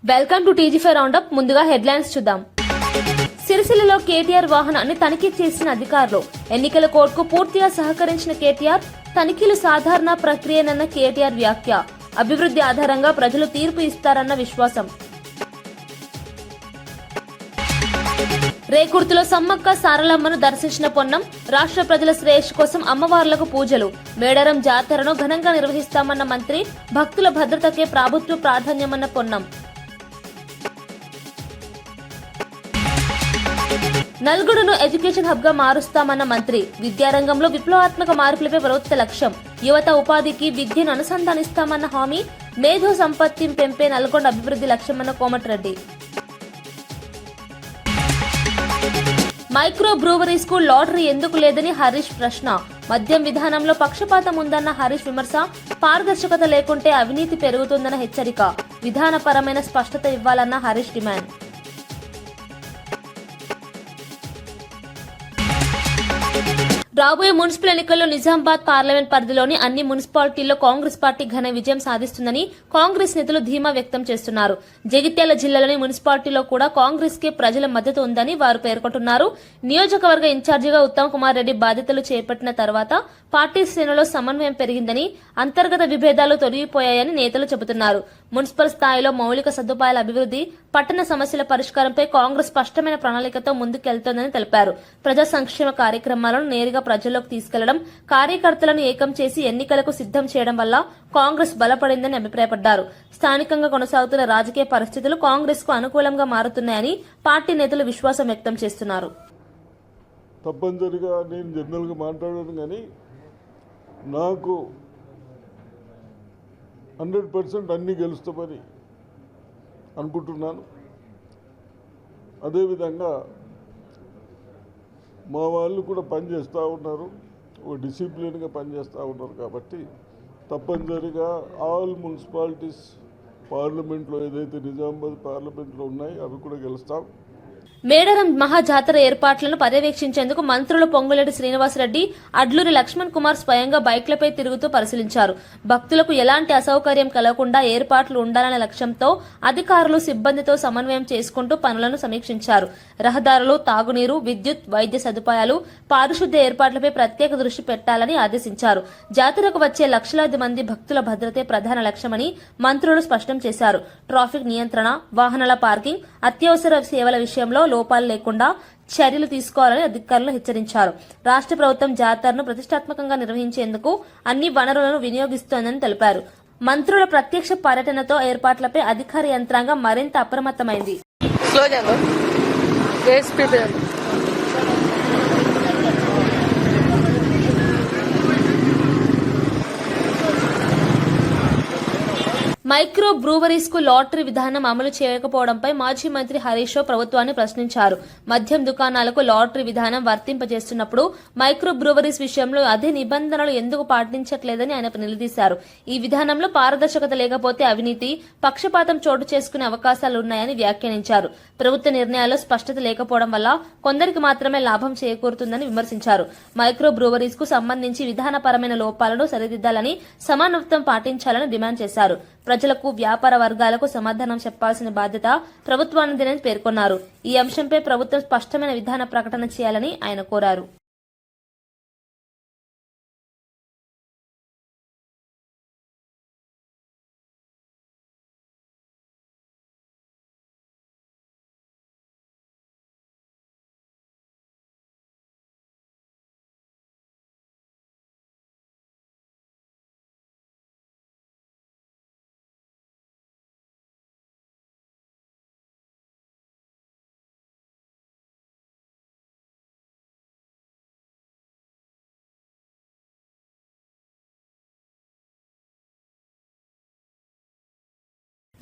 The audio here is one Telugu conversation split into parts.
వెల్కమ్ టు టీజీ5 రౌండప్. ముందుగా హెడ్లైన్స్ చూద్దాం. సిరిసిల్లలో కేటీఆర్ వాహనాన్ని తనిఖీ చేసిన అధికారులు. ఎన్నికల కోర్టుకు పూర్తిగా సహకరించిన కేటీఆర్. తనిఖీలు సాధారణ ప్రక్రియనన్న కేటీఆర్ వ్యాఖ్య. అభివృద్ధి ఆధారంగా ప్రజలు తీర్పు ఇస్తారన్న విశ్వాసం. రేకుర్తిలో సమ్మక్క సారలమ్మను దర్శించిన పొన్నం. రాష్ట్ర ప్రజల శ్రేయస్సు కోసం అమ్మవార్లకు పూజలు. మేడారం జాతరను ఘనంగా నిర్వహిస్తామన్న మంత్రి. భక్తుల భద్రతకే ప్రభుత్వ ప్రాధాన్యమన్న పొన్నం. నల్గొండను ఎడ్యుకేషన్ హబ్ గా మారుస్తామన్న మంత్రి. విద్యారంగంలో విప్లవాత్మక మార్పులపై ప్రభుత్వ లక్ష్యం. యువత ఉపాధికి విద్యను అనుసంధానిస్తామన్న హామీ. మేధో సంపత్తి పెంపే నల్గొండ అభివృద్ధి లక్ష్యమన్న కోమటిరెడ్డి. మైక్రో బ్రూవరీస్ కు లాటరీ ఎందుకు లేదని హరీష్ ప్రశ్న. మద్యం విధానంలో పక్షపాతం ఉందన్న హరీష్ విమర్శ. పారదర్శకత లేకుంటే అవినీతి పెరుగుతుందన్న హెచ్చరిక. విధానపరమైన స్పష్టత ఇవ్వాలన్న హరీష్ డిమాండ్. రాబోయే మున్సిపల్ ఎన్నికల్లో నిజామాబాద్ పార్లమెంట్ పరిధిలోని అన్ని మున్సిపాలిటీల్లో కాంగ్రెస్ పార్టీ ఘన విజయం సాధిస్తుందని కాంగ్రెస్ నేతలు ధీమా వ్యక్తం చేస్తున్నారు. జగిత్యాల జిల్లాలోని మున్సిపాలిటీలో కూడా కాంగ్రెస్ కే ప్రజల మద్దతు ఉందని వారు పేర్కొంటున్నారు. నియోజకవర్గ ఇన్ఛార్జిగా ఉత్తమ్ కుమార్ రెడ్డి బాధ్యతలు చేపట్టిన తర్వాత పార్టీ శ్రేణుల్లో సమన్వయం పెరిగిందని, అంతర్గత విభేదాలు తొలగిపోయాయని నేతలు చెబుతున్నారు. మున్సిపల్ స్థాయిలో మౌలిక సదుపాయాల అభివృద్ధి, పట్టణ సమస్యల పరిష్కారంపై కాంగ్రెస్ స్పష్టమైన ప్రణాళికతో ముందుకెళ్తోందని తెలిపారు. ప్రజా సంక్షేమ కార్యక్రమాలను నేరుగా ప్రజల్లోకి తీసుకెళ్లడం, కార్యకర్తలను ఏకం చేసి ఎన్నికలకు సిద్దం చేయడం వల్ల కాంగ్రెస్ బలపడిందని అభిప్రాయపడ్డారు. స్థానికంగా కొనసాగుతున్న రాజకీయ పరిస్థితులు కాంగ్రెస్ కు అనుకూలంగా మారుతున్నాయని పార్టీ నేతలు విశ్వాసం వ్యక్తం చేస్తున్నారు. తప్పనిసరిగా నేను జనరల్గా మాట్లాడాను, కానీ నాకు 100% అన్నీ గెలుస్తామని అనుకుంటున్నాను. అదేవిధంగా మా వాళ్ళు కూడా పనిచేస్తూ ఉన్నారు, ఒక డిసిప్లిన్గా పనిచేస్తూ ఉన్నారు. కాబట్టి తప్పనిసరిగా ఆల్ మున్సిపాలిటీస్ పార్లమెంట్లో ఏదైతే నిజామాబాద్ పార్లమెంట్లో ఉన్నాయో అవి కూడా గెలుస్తాం. మేడారం మహాజాతర ఏర్పాట్లను పర్యవేక్షించేందుకు మంత్రులు పొంగులేటి శ్రీనివాసరెడ్డి, అడ్లూరి లక్ష్మణ్ కుమార్ స్వయంగా బైక్లపై తిరుగుతూ పరిశీలించారు. భక్తులకు ఎలాంటి అసౌకర్యం కలగకుండా ఏర్పాట్లు ఉండాలనే లక్ష్యంతో అధికారులు సిబ్బందితో సమన్వయం చేసుకుంటూ పనులను సమీక్షించారు. రహదారులు, తాగునీరు, విద్యుత్, వైద్య సదుపాయాలు, పారిశుద్ధ్య ఏర్పాట్లపై ప్రత్యేక దృష్టి పెట్టాలని ఆదేశించారు. జాతరకు వచ్చే లక్షలాది మంది భక్తుల భద్రతే ప్రధాన లక్ష్యమని మంత్రులు స్పష్టం చేశారు. ట్రాఫిక్ నియంత్రణ, వాహనాల పార్కింగ్, అత్యవసర సేవల విషయంలో లోపాలు లేకుండా చర్యలు తీసుకోవాలని అధికారులు హెచ్చరించారు. రాష్ట్ర ప్రభుత్వం జాతరను ప్రతిష్టాత్మకంగా నిర్వహించేందుకు అన్ని వనరులను వినియోగిస్తోందని తెలిపారు. మంత్రుల ప్రత్యక్ష పర్యటనతో ఏర్పాట్లపై అధికార యంత్రాంగం మరింత అప్రమత్తమైంది. మైక్రో బ్రూవరీస్ కు లాటరీ విధానం అమలు చేయకపోవడంపై మాజీ మంత్రి హరీష్ రావు ప్రభుత్వాన్ని ప్రశ్నించారు. మద్యం దుకాణాలకు లాటరీ విధానం వర్తింపజేస్తున్నప్పుడు మైక్రో బ్రూవరీస్ విషయంలో అదే నిబంధనలు ఎందుకు పాటించట్లేదని ఆయన నిలదీశారు. ఈ విధానంలో పారదర్శకత లేకపోతే అవినీతి, పక్షపాతం చోటు చేసుకునే అవకాశాలున్నాయని వ్యాఖ్యానించారు. ప్రభుత్వ నిర్ణయాల్లో స్పష్టత లేకపోవడం వల్ల కొందరికి మాత్రమే లాభం చేకూరుతుందని విమర్శించారు. మైక్రో బ్రూవరీస్ కు సంబంధించి విధానపరమైన లోపాలను సరిదిద్దాలని, సమానత్వం పాటించాలని డిమాండ్ చేశారు. ప్రజలకు, వ్యాపార వర్గాలకు సమాధానం చెప్పాల్సిన బాధ్యత ప్రభుత్వానిదేనని పేర్కొన్నారు. ఈ అంశంపై ప్రభుత్వం స్పష్టమైన విధాన ప్రకటన చేయాలని ఆయన కోరారు.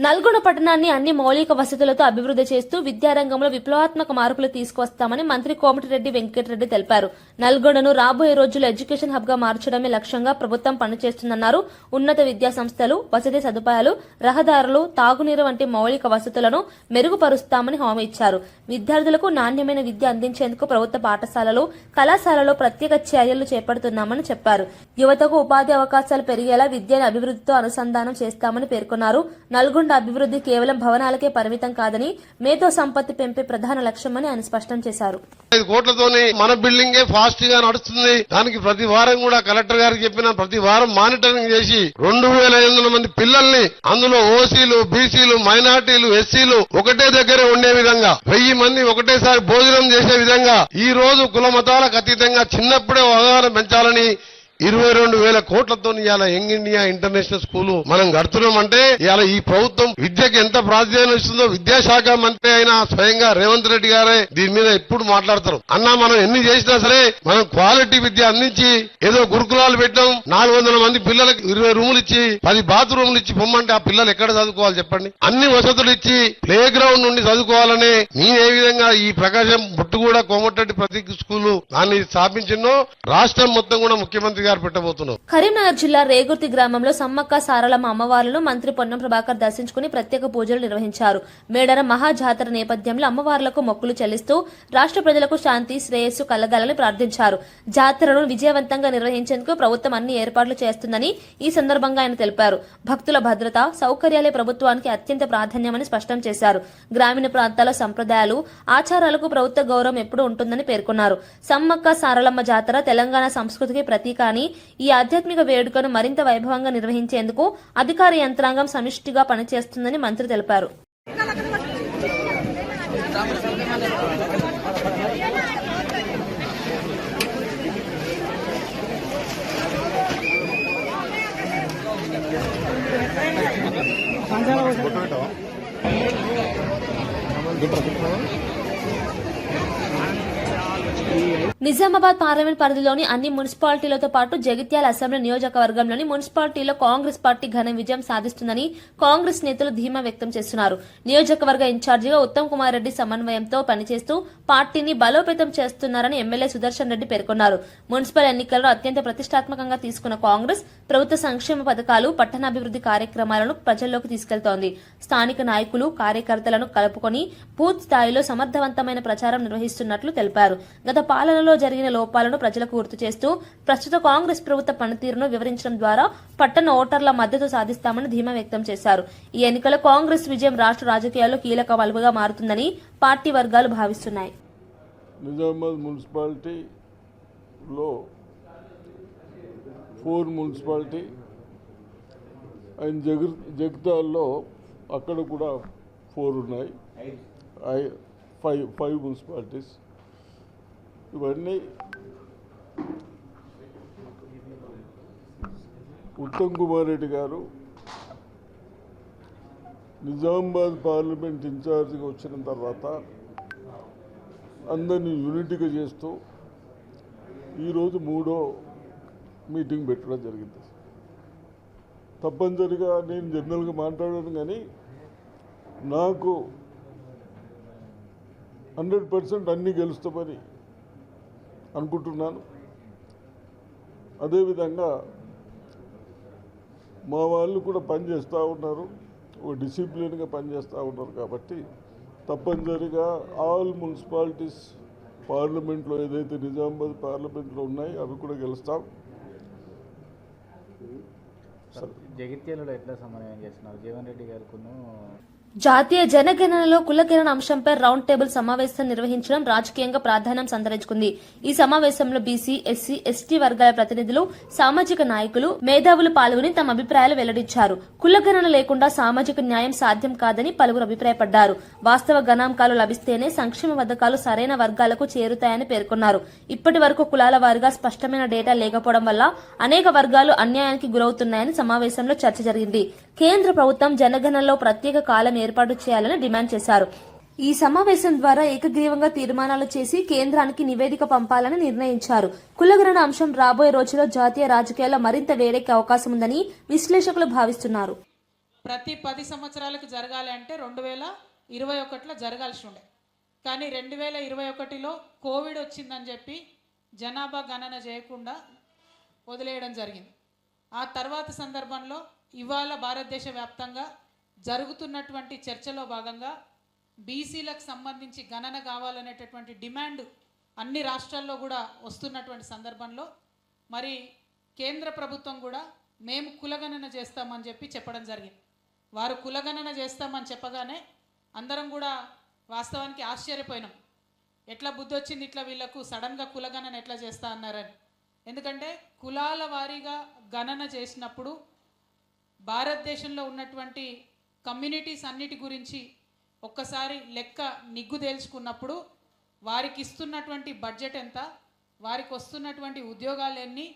నల్గొండ పట్టణాన్ని అన్ని మౌలిక వసతులతో అభివృద్ధి చేస్తూ విద్యారంగంలో విప్లవాత్మక మార్పులు తీసుకొస్తామని మంత్రి కోమటిరెడ్డి వెంకటరెడ్డి తెలిపారు. నల్గొండను రాబోయే రోజుల్లో ఎడ్యుకేషన్ హబ్ గా మార్చడమే లక్ష్యంగా ప్రభుత్వం పనిచేస్తుందన్నారు. ఉన్నత విద్యా సంస్థలు, వసతి సదుపాయాలు, రహదారులు, తాగునీరు వంటి మౌలిక వసతులను మెరుగుపరుస్తామని హామీ ఇచ్చారు. విద్యార్థులకు నాణ్యమైన విద్య అందించేందుకు ప్రభుత్వ పాఠశాలలు, కళాశాలలో ప్రత్యేక చర్యలు చేపడుతున్నామని చెప్పారు. యువతకు ఉపాధి అవకాశాలు పెరిగేలా విద్యను అభివృద్ధితో అనుసంధానం చేస్తామని పేర్కొన్నారు. నల్గొండ నల్లగొండ అభివృద్ధి కేవలం భవనాలకే పరిమితం కాదని మేధో సంపత్తి పెంపే ప్రధాన లక్ష్యమని ఆయన స్పష్టం చేశారు. 5 కోట్లతోని మన బిల్డింగే ఫాస్ట్ గా నడుస్తుంది. దానికి ప్రతి వారం కూడా కలెక్టర్ గారికి చెప్పిన ప్రతి వారం మానిటరింగ్ చేసి 2500 మంది పిల్లల్ని అందులో ఓసీలు, బీసీలు, మైనార్టీలు, ఎస్సీలు ఒకటే దగ్గర ఉండే విధంగా 1000 మంది ఒకటేసారి భోజనం చేసే విధంగా ఈ రోజు కుల మతాలకు అతీతంగా చిన్నప్పుడే అవగాహన పెంచాలని 22,000 కోట్లతో ఇవాళ యంగ్ ఇండియా ఇంటర్నేషనల్ స్కూల్ మనం కడుతున్నామంటే ఇవాళ ఈ ప్రభుత్వం విద్యకు ఎంత ప్రాధాన్యం ఇస్తుందో విద్యాశాఖ మంత్రి అయినా స్వయంగా రేవంత్ రెడ్డి గారే దీని మీద ఎప్పుడు మాట్లాడతారు. అన్నా మనం ఎన్ని చేసినా సరే మనం క్వాలిటీ విద్య అందించి ఏదో గురుకులాలు పెట్టాం, 400 మంది పిల్లలకు 20 రూములు ఇచ్చి 10 బాత్రూములు ఇచ్చి పొమ్మంటే ఆ పిల్లలు ఎక్కడ చదువుకోవాలి చెప్పండి. అన్ని వసతులు ఇచ్చి ప్లే గ్రౌండ్ నుండి చదువుకోవాలని నేను ఏ విధంగా ఈ ప్రకాశం బుట్టుగూడ కోమటిరెడ్డి ప్రతీక్ స్కూల్ దాన్ని స్థాపించినో రాష్ట్రం మొత్తం కూడా ముఖ్యమంత్రి కరీంనగర్ జిల్లా రేగుర్తి గ్రామంలో సమ్మక్క సారలమ్మ అమ్మవార్లను మంత్రి పొన్నం ప్రభాకర్ దర్శించుకుని ప్రత్యేక పూజలు నిర్వహించారు. మేడారం మహాజాతర నేపథ్యంలో అమ్మవార్లకు మొక్కులు చెల్లిస్తూ రాష్ట్ర ప్రజలకు శాంతి శ్రేయస్సు కలగాలని ప్రార్థించారు. జాతరను విజయవంతంగా నిర్వహించేందుకు ప్రభుత్వం అన్ని ఏర్పాట్లు చేస్తుందని ఈ సందర్భంగా ఆయన తెలిపారు. భక్తుల భద్రత, సౌకర్యాలే ప్రభుత్వానికి అత్యంత ప్రాధాన్యమని స్పష్టం చేశారు. గ్రామీణ ప్రాంతాల సంప్రదాయాలు, ఆచారాలకు ప్రభుత్వ గౌరవం ఎప్పుడూ ఉంటుందని పేర్కొన్నారు. సమ్మక్క సారలమ్మ జాతర తెలంగాణ సంస్కృతికి ప్రతీక అని ఈ ఆధ్యాత్మిక వేడుకను మరింత వైభవంగా నిర్వహించేందుకు అధికార యంత్రాంగం సమిష్టిగా పనిచేస్తుందని మంత్రి తెలిపారు. నిజామాబాద్ పార్లమెంట్ పరిధిలోని అన్ని మున్సిపాలిటీలతో పాటు జగిత్యాల అసెంబ్లీ నియోజకవర్గంలోని మున్సిపాలిటీలో కాంగ్రెస్ పార్టీ ఘన విజయం సాధిస్తుందని కాంగ్రెస్ నేతలు ధీమా వ్యక్తం చేస్తున్నారు. నియోజకవర్గ ఇన్ఛార్జిగా ఉత్తమ్ కుమార్ రెడ్డి సమన్వయంతో పనిచేస్తూ పార్టీని బలోపేతం చేస్తున్నారని ఎమ్మెల్యే సుదర్శన్ రెడ్డి పేర్కొన్నారు. మున్సిపల్ ఎన్నికల్లో అత్యంత ప్రతిష్టాత్మకంగా తీసుకున్న కాంగ్రెస్ ప్రభుత్వ సంక్షేమ పథకాలు, పట్టణాభివృద్ధి కార్యక్రమాలను ప్రజల్లోకి తీసుకెళ్తోంది. స్థానిక నాయకులు, కార్యకర్తలను కలుపుకొని బూత్ స్థాయిలో సమర్థవంతమైన ప్రచారం నిర్వహిస్తున్నట్లు తెలిపారు. గత పాలనలో జరిగిన లోపాలను ప్రజలకు గుర్తు చేస్తూ ప్రస్తుత కాంగ్రెస్ ప్రభుత్వ పనితీరును వివరించడం ద్వారా పట్టణ ఓటర్ల మద్దతు సాధిస్తామని ధీమా వ్యక్తం చేశారు. ఈ ఎన్నికల కాంగ్రెస్ విజయం రాష్ట్ర రాజకీయాల్లో కీలక మలుపుగా మారుతుందని పార్టీ వర్గాలు భావిస్తున్నాయి. నిజామాబాద్ మున్సిపాలిటీలో 4 మున్సిపాలిటీ అండ్ జగిత్యాలలో అక్కడ కూడా 4 ఉన్నాయి, 5 మున్సిపాలిటీస్. ఇవన్నీ ఉత్తమ్ కుమార్ రెడ్డి గారు నిజామాబాద్ పార్లమెంట్ ఇన్ఛార్జిగా వచ్చిన తర్వాత అందరినీ యూనిటీగా చేస్తూ ఈరోజు 3వ మీటింగ్ పెట్టడం జరిగింది. తప్పనిసరిగా నేను జనరల్గా మాట్లాడాను, కానీ నాకు 100% అన్నీ గెలుస్తామని అనుకుంటున్నాను. అదేవిధంగా మా వాళ్ళు కూడా పనిచేస్తూ ఉన్నారు, ఒక డిసిప్లిన్గా పనిచేస్తూ ఉన్నారు. కాబట్టి తప్పనిసరిగా ఆల్ మున్సిపాలిటీస్ పార్లమెంట్లో ఏదైతే నిజామాబాద్ పార్లమెంట్లో ఉన్నాయి అవి కూడా గెలుస్తాం. జగిత్యాలలో ఎట్లా సమన్వయం చేస్తున్నారు జీవన్ రెడ్డి గారికి? జాతీయ జనగణనలో కులగణన అంశంపై రౌండ్ టేబుల్ సమావేశం నిర్వహించడం రాజకీయంగా ప్రాధాన్యం సంతరించుకుంది. ఈ సమావేశంలో బీసీ, ఎస్సీ, ఎస్టీ వర్గాల ప్రతినిధులు, సామాజిక నాయకులు, మేధావులు పాల్గొని తమ అభిప్రాయాలు వెల్లడించారు. కులగణన లేకుండా సామాజిక న్యాయం సాధ్యం కాదని పలువురు అభిప్రాయపడ్డారు. వాస్తవ గణాంకాలు లభిస్తేనే సంక్షేమ పథకాలు సరైన వర్గాలకు చేరుతాయని పేర్కొన్నారు. ఇప్పటి వరకు కులాల వారీగా స్పష్టమైన డేటా లేకపోవడం వల్ల అనేక వర్గాలు అన్యాయానికి గురవుతున్నాయని సమావేశంలో చర్చ జరిగింది. కేంద్ర ప్రభుత్వం జనగణనలో ప్రత్యేక కాలం ఏర్పాటు చేయాలని డిమాండ్ చేశారు. ఈ సమావేశం ద్వారా ఏకగ్రీవంగా తీర్మానాలు చేసి కేంద్రానికి నివేదిక పంపాలని నిర్ణయించారు. కులగణన అంశం రాబోయే రోజుల్లో జాతీయ రాజకీయాల్లో మరింత వేడెక్కే అవకాశం ఉందని విశ్లేషకులు భావిస్తున్నారు. ప్రతి 10 సంవత్సరాలకు జరగాలి అంటే 2021లో జరగాల్సి ఉండే, కానీ 2021లో కోవిడ్ వచ్చిందని చెప్పి జనాభా గణన చేయకుండా వదిలేయడం జరిగింది. ఆ తర్వాత సందర్భంలో ఇవాళ భారతదేశ వ్యాప్తంగా జరుగుతున్నటువంటి చర్చలో భాగంగా బీసీలకు సంబంధించి గణన కావాలనేటటువంటి డిమాండ్ అన్ని రాష్ట్రాల్లో కూడా వస్తున్నటువంటి సందర్భంలో మరి కేంద్ర ప్రభుత్వం కూడా మేము కులగణన చేస్తామని చెప్పి చెప్పడం జరిగింది. వారు కులగణన చేస్తామని చెప్పగానే అందరం కూడా వాస్తవానికి ఆశ్చర్యపోయినాం. ఎట్లా బుద్ధి వచ్చింది ఇట్లా వీళ్ళకు సడన్గా కులగణన ఎట్లా చేస్తా అన్నారని. ఎందుకంటే కులాల వారీగా గణన చేసినప్పుడు భారతదేశంలో ఉన్నటువంటి కమ్యూనిటీస్ అన్నిటి గురించి ఒక్కసారి లెక్క నిగ్గు తేల్చుకున్నప్పుడు వారికి ఇస్తున్నటువంటి బడ్జెట్ ఎంత, వారికి వస్తున్నటువంటి ఉద్యోగాలు ఎన్ని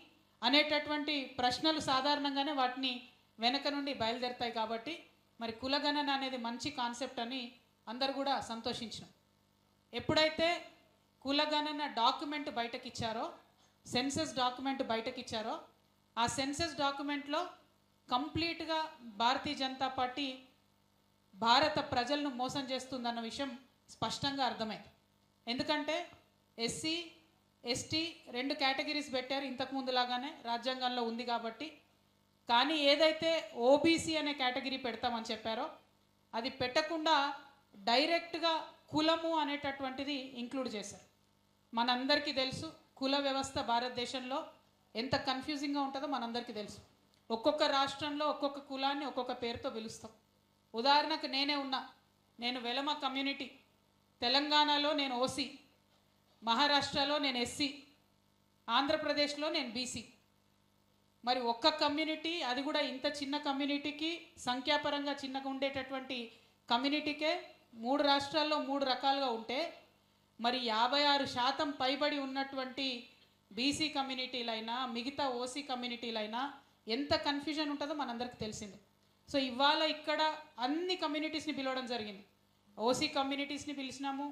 అనేటటువంటి ప్రశ్నలు సాధారణంగానే వాటిని వెనక నుండి బయలుదేరుతాయి. కాబట్టి మరి కులగణన అనేది మంచి కాన్సెప్ట్ అని అందరు కూడా సంతోషించినాం. ఎప్పుడైతే కులగణన డాక్యుమెంట్ బయటకు ఇచ్చారో, సెన్సస్ డాక్యుమెంట్ బయటకు ఇచ్చారో, ఆ సెన్సస్ డాక్యుమెంట్లో కంప్లీట్గా భారతీయ జనతా పార్టీ భారత ప్రజలను మోసం చేస్తుందన్న విషయం స్పష్టంగా అర్థమైంది. ఎందుకంటే ఎస్సీ ఎస్టీ 2 కేటగిరీస్ పెట్టారు, ఇంతకుముందు లాగానే రాజ్యాంగంలో ఉంది కాబట్టి. కానీ ఏదైతే ఓబీసీ అనే కేటగిరీ పెడతామని చెప్పారో అది పెట్టకుండా డైరెక్ట్గా కులము అనేటటువంటిది ఇంక్లూడ్ చేశారు. మనందరికీ తెలుసు కుల వ్యవస్థ భారతదేశంలో ఎంత కన్ఫ్యూజింగ్గా ఉంటుందో మనందరికీ తెలుసు. ఒక్కొక్క రాష్ట్రంలో ఒక్కొక్క కులాన్ని ఒక్కొక్క పేరుతో పిలుస్తాం. ఉదాహరణకు నేను వెలమ కమ్యూనిటీ, తెలంగాణలో నేను ఓసీ, మహారాష్ట్రలో నేను ఎస్సీ, ఆంధ్రప్రదేశ్లో నేను బీసీ. మరి ఒక్క కమ్యూనిటీ, అది కూడా ఇంత చిన్న కమ్యూనిటీకి, సంఖ్యాపరంగా చిన్నగా ఉండేటటువంటి కమ్యూనిటీకే 3 రాష్ట్రాల్లో 3 రకాలుగా ఉంటే మరి 56% పైబడి ఉన్నటువంటి బీసీ కమ్యూనిటీలైనా మిగతా ఓసీ కమ్యూనిటీలైనా ఎంత కన్ఫ్యూజన్ ఉంటుందో మనందరికీ తెలిసింది. సో ఇవాళ ఇక్కడ అన్ని కమ్యూనిటీస్ని పిలవడం జరిగింది. ఓసీ కమ్యూనిటీస్ని పిలిచినాము,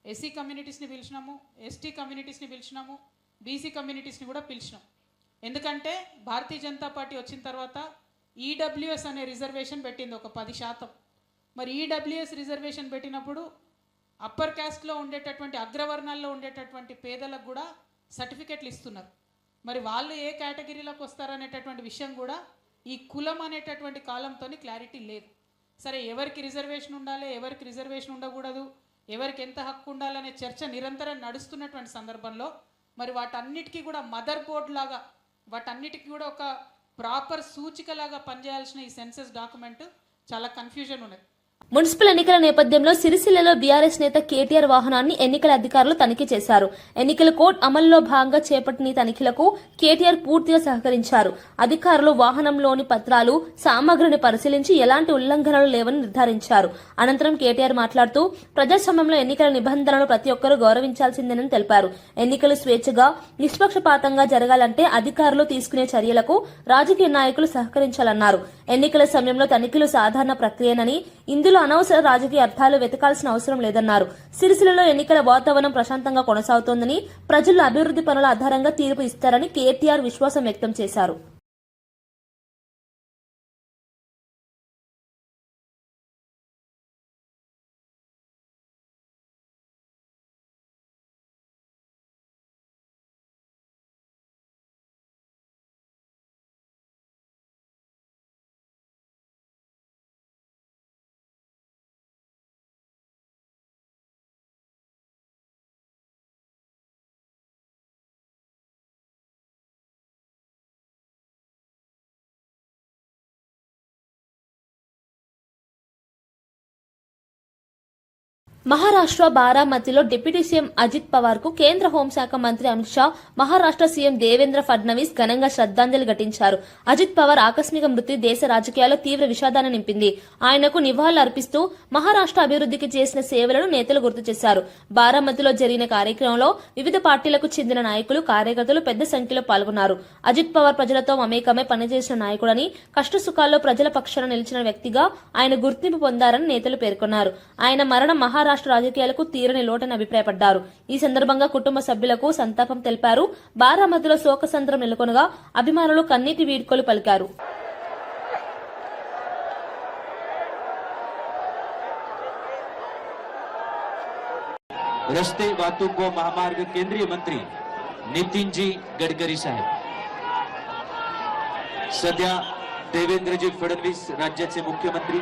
ఎస్సీ కమ్యూనిటీస్ని పిలిచినాము, ఎస్టీ కమ్యూనిటీస్ని పిలిచినాము, బీసీ కమ్యూనిటీస్ని కూడా పిలిచినాం. ఎందుకంటే భారతీయ జనతా పార్టీ వచ్చిన తర్వాత ఈడబ్ల్యూఎస్ అనే రిజర్వేషన్ పెట్టింది ఒక 10%. మరి ఈడబ్ల్యూఎస్ రిజర్వేషన్ పెట్టినప్పుడు అప్పర్ క్యాస్ట్లో ఉండేటటువంటి అగ్రవర్ణాల్లో ఉండేటటువంటి పేదలకు కూడా సర్టిఫికెట్లు ఇస్తున్నారు. మరి వాళ్ళు ఏ కేటగిరీలోకి వస్తారనేటటువంటి విషయం కూడా ఈ కులం అనేటటువంటి కాలంతో క్లారిటీ లేదు. సరే, ఎవరికి రిజర్వేషన్ ఉండాలి, ఎవరికి రిజర్వేషన్ ఉండకూడదు, ఎవరికి ఎంత హక్కు ఉండాలనే చర్చ నిరంతరం నడుస్తున్నటువంటి సందర్భంలో మరి వాటన్నిటికీ కూడా మదర్ బోర్డ్ లాగా, వాటన్నిటికీ కూడా ఒక ప్రాపర్ సూచికలాగా పనిచేయాల్సిన ఈ సెన్సస్ డాక్యుమెంట్ చాలా కన్ఫ్యూజన్ ఉన్నది. మున్సిపల్ ఎన్నికల నేపథ్యంలో సిరిసిల్లలో బీఆర్ఎస్ నేత కేటీఆర్ వాహనాన్ని ఎన్నికల అధికారులు తనిఖీ చేశారు. ఎన్నికల కోడ్ అమలులో భాగంగా చేపట్టిన ఈ తనిఖీలకు కేటీఆర్ పూర్తిగా సహకరించారు. అధికారులు వాహనంలోని పత్రాలు, సామగ్రిని పరిశీలించి ఎలాంటి ఉల్లంఘనలు లేవని నిర్ధారించారు. అనంతరం కేటీఆర్ మాట్లాడుతూ ప్రజాస్వామ్యంలో ఎన్నికల నిబంధనలను ప్రతి ఒక్కరూ గౌరవించాల్సిందేనని తెలిపారు. ఎన్నికలు స్వేచ్ఛగా, నిష్పక్షపాతంగా జరగాలంటే అధికారులు తీసుకునే చర్యలకు రాజకీయ నాయకులు సహకరించాలన్నారు. ఎన్నికల సమయంలో తనిఖీలు సాధారణ ప్రక్రియనని, ఇందులో అనవసర రాజకీయ అర్థాలు వెతకాల్సిన అవసరం లేదన్నారు. సిరిసిల్లలో ఎన్నికల వాతావరణం ప్రశాంతంగా కొనసాగుతోందని, ప్రజలు అభివృద్ధి పనుల ఆధారంగా తీర్పు ఇస్తారని కేటీఆర్ విశ్వాసం వ్యక్తం చేశారు. మహారాష్ట్ర బారామతిలో డిప్యూటీ సీఎం అజిత్ పవార్ కు కేంద్ర హోంశాఖ మంత్రి అమిత్ షా, మహారాష్ట్ర సీఎం దేవేంద్ర ఫడ్నవీస్ ఘనంగా శ్రద్ధాంజలి ఘటించారు. అజిత్ పవార్ ఆకస్మిక మృతి దేశ రాజకీయాల్లో తీవ్ర విషాదాన్ని నింపింది. ఆయనకు నివాళులు అర్పిస్తూ మహారాష్ట్ర అభివృద్ధికి చేసిన సేవలను నేతలు గుర్తు చేశారు. బారామతిలో జరిగిన కార్యక్రమంలో వివిధ పార్టీలకు చెందిన నాయకులు, కార్యకర్తలు పెద్ద సంఖ్యలో పాల్గొన్నారు. అజిత్ పవార్ ప్రజలతో మమేకమై పనిచేసిన నాయకుడని, కష్టసుఖాల్లో ప్రజల పక్షాన నిలిచిన వ్యక్తిగా ఆయన గుర్తింపు పొందారని నేతలు పేర్కొన్నారు. ఆయన మరణం మహారాష్ట్ర రాజకీయాలకు తీరని లోటని అభిప్రాయపడ్డారు. ఈ సందర్భంగా కుటుంబ సభ్యులకు సంతాపం తెలిపారు. బారామతిలో శోకసంద్రం నెలకొనగా అభిమానులు కన్నీటి వీడ్కోలు పలికారు. रस्ते वाहतूक व महामार्ग केंद्रीय मंत्री नितीनजी गडकरी साहेब, सध्या देवेंद्रजी फडणवीस राज्याचे मुख्यमंत्री,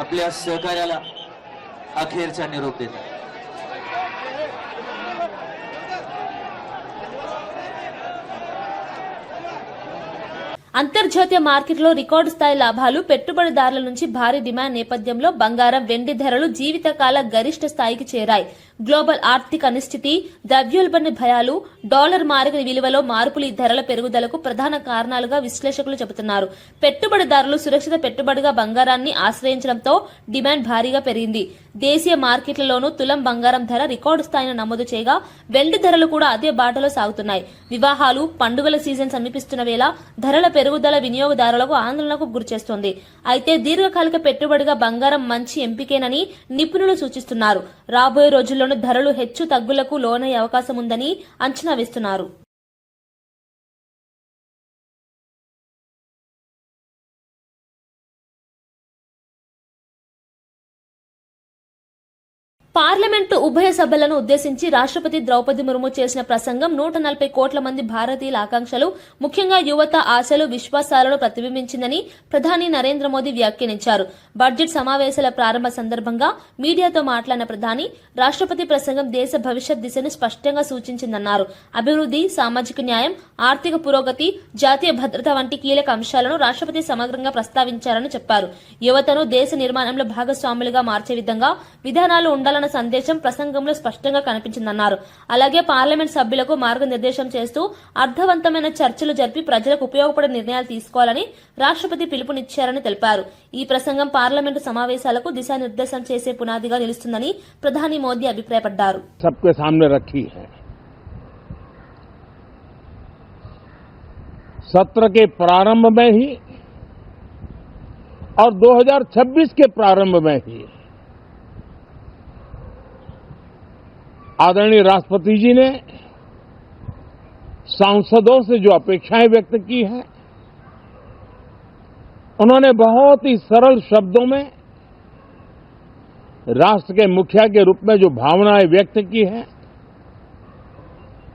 आपल्या सहकार्याला अखेरचा निरोप देतात. అంతర్జాతీయ మార్కెట్లో రికార్డు స్థాయి లాభాలు, పెట్టుబడిదారుల నుంచి భారీ డిమాండ్ నేపథ్యంలో బంగారం, వెండి ధరలు జీవితకాల గరిష్ట స్థాయికి చేరాయి. గ్లోబల్ ఆర్థిక అనిశ్చితి, ద్రవ్యోల్బణ భయాలు, డాలర్ మారక విలువలో మార్పులు ఈ ధరల పెరుగుదలకు ప్రధాన కారణాలుగా విశ్లేషకులు చెబుతున్నారు. పెట్టుబడిదారులు సురక్షిత పెట్టుబడిగా బంగారాన్ని ఆశ్రయించడంతో డిమాండ్ భారీగా పెరిగింది. దేశీయ మార్కెట్లలోనూ తులం బంగారం ధర రికార్డు స్థాయిని నమోదు చేయగా వెండి ధరలు కూడా అదే బాటలో సాగుతున్నాయి. వివాహాలు, పండుగల సీజన్ సమీపిస్తున్న వేళ ధరల పెరుగుదల వినియోగదారులకు ఆందోళనకు గురిచేస్తోంది. అయితే దీర్ఘకాలిక పెట్టుబడిగా బంగారం మంచి ఎంపికేనని నిపుణులు సూచిస్తున్నారు. రాబోయే రోజుల్లోనూ ధరలు హెచ్చు తగ్గులకు లోనయ్యే అవకాశం ఉందని అంచనా వేస్తున్నారు. పార్లమెంటు ఉభయ సభలను ఉద్దేశించి రాష్ట్రపతి ద్రౌపది ముర్ము చేసిన ప్రసంగం 140 కోట్ల మంది భారతీయుల ఆకాంక్షలు, ముఖ్యంగా యువత ఆశలు, విశ్వాసాలను ప్రతిబింబించిందని ప్రధాని నరేంద్ర మోదీ వ్యాఖ్యానించారు. బడ్జెట్ సమావేశాల ప్రారంభ సందర్భంగా మీడియాతో మాట్లాడిన ప్రధాని, రాష్ట్రపతి ప్రసంగం దేశ భవిష్యత్ దిశను స్పష్టంగా సూచించిందన్నారు. అభివృద్ధి, సామాజిక న్యాయం, ఆర్థిక పురోగతి, జాతీయ భద్రత వంటి కీలక అంశాలను రాష్ట్రపతి సమగ్రంగా ప్రస్తావించారని చెప్పారు. యువతను దేశ నిర్మాణంలో భాగస్వాములుగా మార్చే విధంగా విధానాలు ఉండాలని సందేశం ప్రసంగంలో స్పష్టంగా కనిపించిందన్నారు. అలాగే పార్లమెంట్ సభ్యులకు మార్గనిర్దేశం చేస్తూ అర్థవంతమైన చర్చలు జరిపి ప్రజలకు ఉపయోగపడే నిర్ణయాలు తీసుకోవాలని రాష్ట్రపతి పిలుపునిచ్చారని తెలిపారు. ఈ ప్రసంగం పార్లమెంటు సమావేశాలకు దిశానిర్దేశం చేసే పునాదిగా నిలుస్తుందని ప్రధాని మోదీ అభిప్రాయపడ్డారు. सबके सामने रखी है। सत्र के प्रारंभ में ही और 2026 के प्रारंभ में ही आदरणीय राष्ट्रपति जी ने सांसदों से जो अपेक्षाएं व्यक्त की हैं, उन्होंने बहुत ही सरल शब्दों में राष्ट्र के मुखिया के रूप में जो भावनाएं व्यक्त की हैं,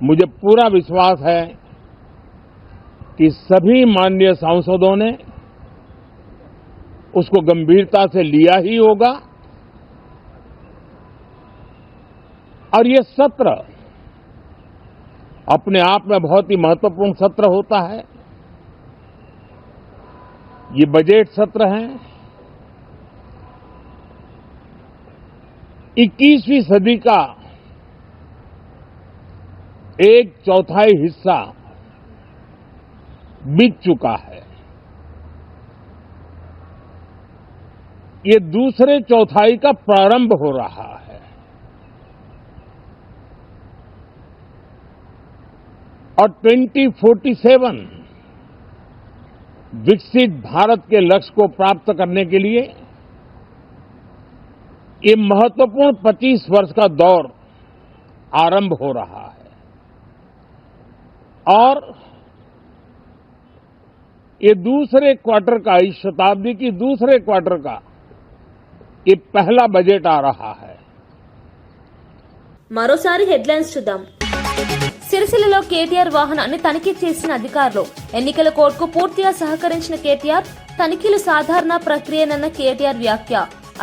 मुझे पूरा विश्वास है कि सभी माननीय सांसदों ने उसको गंभीरता से लिया ही होगा और ये सत्र अपने आप में बहुत ही महत्वपूर्ण सत्र होता है। ये बजट सत्र है। 21वीं सदी का एक चौथाई हिस्सा बीत चुका है। ये दूसरे चौथाई का प्रारंभ हो रहा है और 2047 विकसित भारत के लक्ष्य को प्राप्त करने के लिए ये महत्वपूर्ण 25 वर्ष का दौर आरंभ हो रहा है और ये दूसरे क्वार्टर का, इस शताब्दी की दूसरे क्वार्टर का ये पहला बजट आ रहा है। మరోసారి హెడ్లైన్స్ చూద్దాం. సిరిసిల్లలో కేటీఆర్ వాహనాన్ని తనిఖీ చేసిన అధికారులు. ఎన్నికల కోర్టుకు పూర్తిగా సహకరించిన కేటీఆర్, తనిఖీలు సాధారణ ప్రక్రియనన్న కేటీఆర్ వ్యాఖ్య.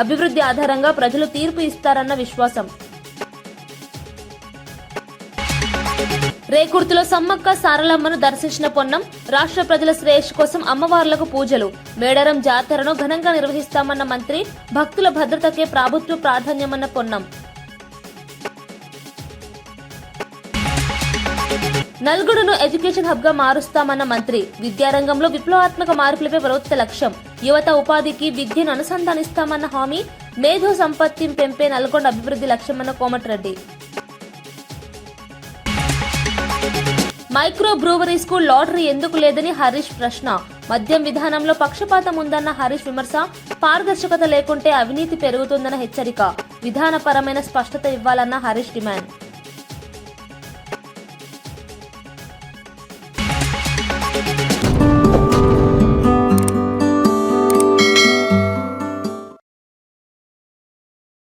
అభివృద్ధి ఆధారంగా ప్రజలు తీర్పు ఇస్తారన్న విశ్వాసం. రేకుర్తిలో సమ్మక్క సారలమ్మను దర్శించిన పొన్నం, రాష్ట్ర ప్రజల శ్రేయస్సు కోసం అమ్మవార్లకు పూజలు. మేడారం జాతరను ఘనంగా నిర్వహిస్తామన్న మంత్రి, భక్తుల భద్రతకే ప్రభుత్వ ప్రాధాన్యమన్న పొన్నం. నల్గొండను ఎడ్యుకేషన్ హబ్ గా మారుస్తామన్న మంత్రి, విద్యారంగంలో విప్లవాత్మక మార్పులపై ప్రభుత్వ లక్ష్యం. యువత ఉపాధికి విద్యను అనుసంధానిస్తామన్న హామీ. మేధో సంపత్తి పెంపే నల్గొండ అభివృద్ధి లక్ష్యమన్న కోమటిరెడ్డి. మైక్రో బ్రూవరీస్ కు లాటరీ ఎందుకు లేదని హరీష్ ప్రశ్న. మద్యం విధానంలో పక్షపాతం ఉందన్న హరీష్ విమర్శ. పారదర్శకత లేకుంటే అవినీతి పెరుగుతుందన్న హెచ్చరిక. విధానపరమైన స్పష్టత ఇవ్వాలన్న హరీష్ డిమాండ్.